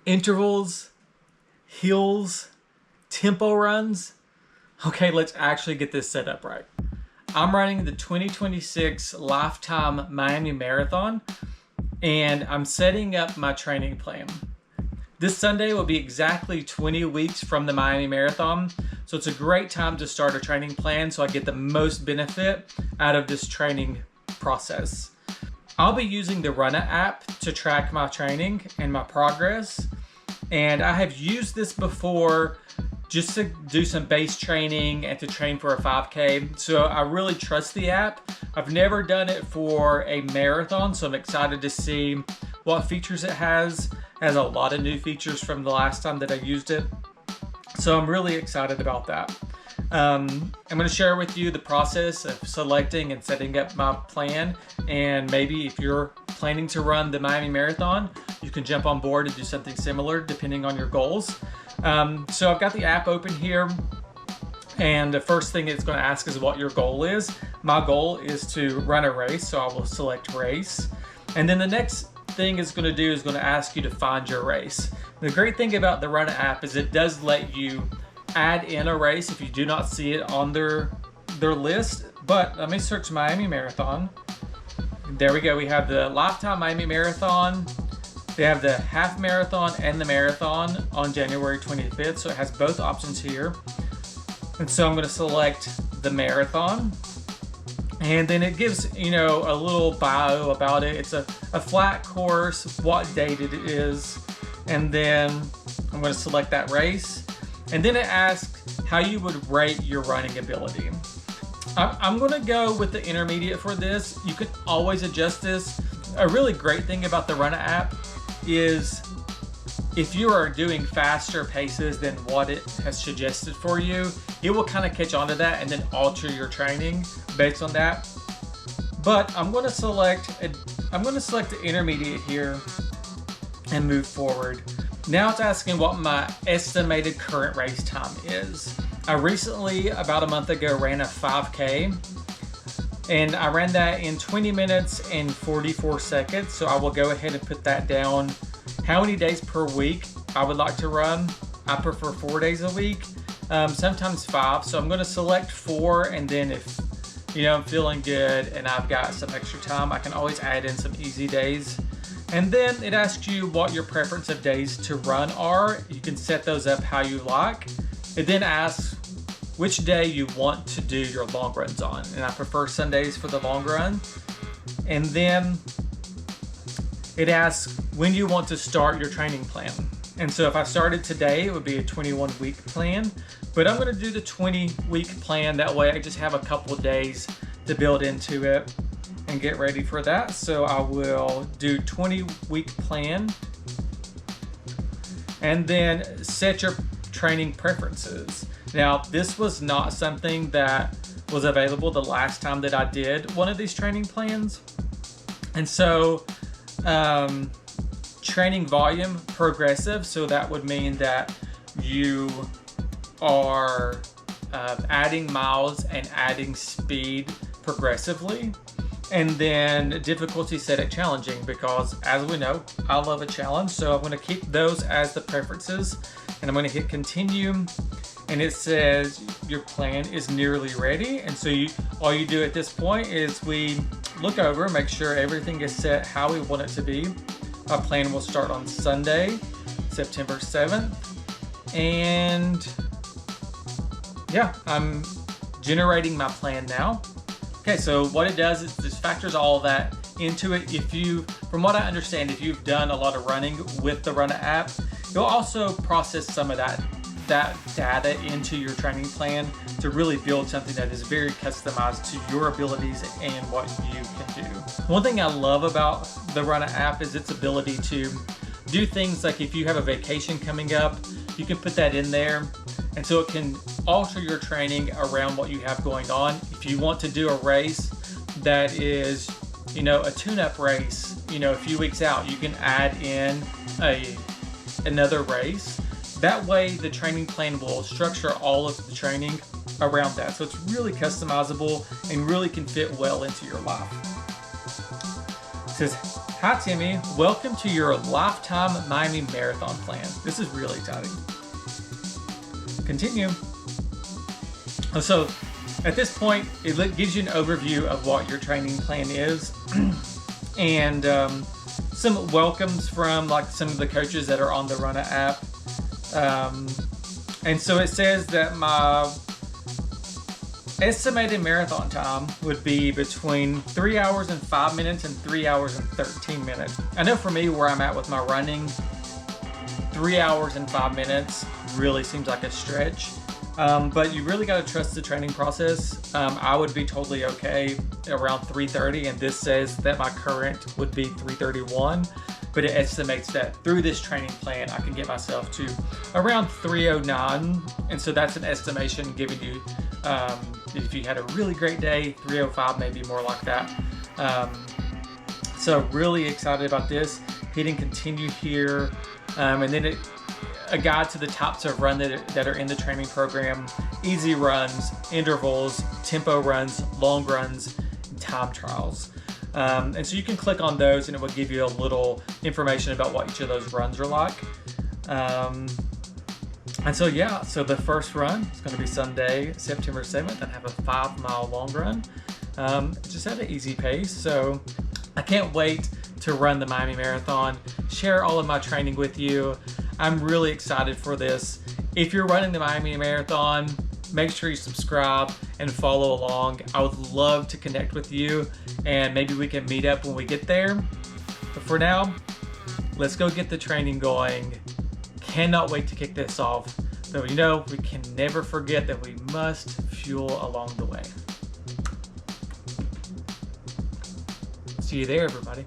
intervals, hills, tempo runs. Okay, let's actually get this set up right. I'm running the 2026 Lifetime Miami Marathon, and I'm setting up my training plan. This Sunday will be exactly 20 weeks from the Miami Marathon, so it's a great time to start a training plan so I get the most benefit out of this training process. I'll be using the Runna app to track my training and my progress, and I have used this before just to do some base training and to train for a 5K. So I really trust the app. I've never done it for a marathon, so I'm excited to see what features it has. It has a lot of new features from the last time that I used it. So I'm really excited about that. I'm going to share with you the process of selecting and setting up my plan, and maybe if you're planning to run the Miami Marathon, you can jump on board and do something similar depending on your goals. So I've got the app open here, and the first thing it's going to ask is what your goal is. My goal is to run a race, so I will select race. And then the next thing it's going to do is going to ask you to find your race. The great thing about the Runna app is it does let you add in a race if you do not see it on their list. But let me search Miami Marathon. There we go. We have the Lifetime Miami Marathon. They have the half marathon and the marathon on January 25th, so it has both options here. And so I'm going to select the marathon, and then it gives, you know, a little bio about it. It's a flat course, what date it is, and then I'm going to select that race, and then it asks how you would rate your running ability. I'm going to go with the intermediate for this. You can always adjust this. A really great thing about the Runna app is if you are doing faster paces than what it has suggested for you, it will kind of catch on to that and then alter your training based on that. But I'm going to select the intermediate here and move forward. Now it's asking what my estimated current race time is. I recently, about a month ago, ran a 5K, and I ran that in 20 minutes and 44 seconds. So I will go ahead and put that down. How many days per week I would like to run? I prefer 4 days a week, sometimes 5. So I'm going to select 4, and then if I'm feeling good and I've got some extra time, I can always add in some easy days. And then it asks you what your preference of days to run are. You can set those up how you like. It then asks which day you want to do your long runs on, and I prefer Sundays for the long run. And then it asks when you want to start your training plan. And so if I started today, it would be a 21-week plan, but I'm going to do the 20-week plan. That way I just have a couple of days to build into it and get ready for that. So I will do 20-week plan, and then set your training preferences. Now, this was not something that was available the last time that I did one of these training plans. And so training volume progressive, so that would mean that you are adding miles and adding speed progressively. And then difficulty set at challenging, because as we know, I love a challenge. So I'm going to keep those as the preferences, and I'm going to hit continue. And it says your plan is nearly ready. And so all you do at this point is we look over, make sure everything is set how we want it to be. Our plan will start on Sunday, September 7th. And yeah, I'm generating my plan now. Okay, so what it does is just factors all of that into it. From what I understand, if you've done a lot of running with the Runna app, you'll also process some of that data into your training plan to really build something that is very customized to your abilities and what you can do. One thing I love about the Runna app is its ability to do things like if you have a vacation coming up, you can put that in there. And so it can alter your training around what you have going on. If you want to do a race that is, a tune-up race, a few weeks out, you can add in another race. That way the training plan will structure all of the training around that. So it's really customizable and really can fit well into your life. It says, Hi Timmy, welcome to your lifetime Miami Marathon plan. This is really exciting. Continue. So at this point, it gives you an overview of what your training plan is and some welcomes from like some of the coaches that are on the Runna app. And so it says that my estimated marathon time would be between 3 hours and 5 minutes and 3 hours and 13 minutes. I know for me, where I'm at with my running, 3 hours and 5 minutes really seems like a stretch. But you really got to trust the training process. I would be totally okay around 3:30, and this says that my current would be 3:31, but it estimates that through this training plan, I can get myself to around 3:09. And so that's an estimation giving you, if you had a really great day, 3:05, maybe more like that. So really excited about this. Hitting continue here. And then a guide to the types of run that are in the training program: easy runs, intervals, tempo runs, long runs, and time trials. And so you can click on those and it will give you a little information about what each of those runs are like. And so yeah, so the first run is going to be Sunday, September 7th, and have a 5-mile long run. Just at an easy pace. So I can't wait to run the Miami Marathon, share all of my training with you. I'm really excited for this. If you're running the Miami Marathon, make sure you subscribe and follow along. I would love to connect with you, and maybe we can meet up when we get there. But for now, let's go get the training going. Cannot wait to kick this off. Though you know, we can never forget that we must fuel along the way. See you there, everybody.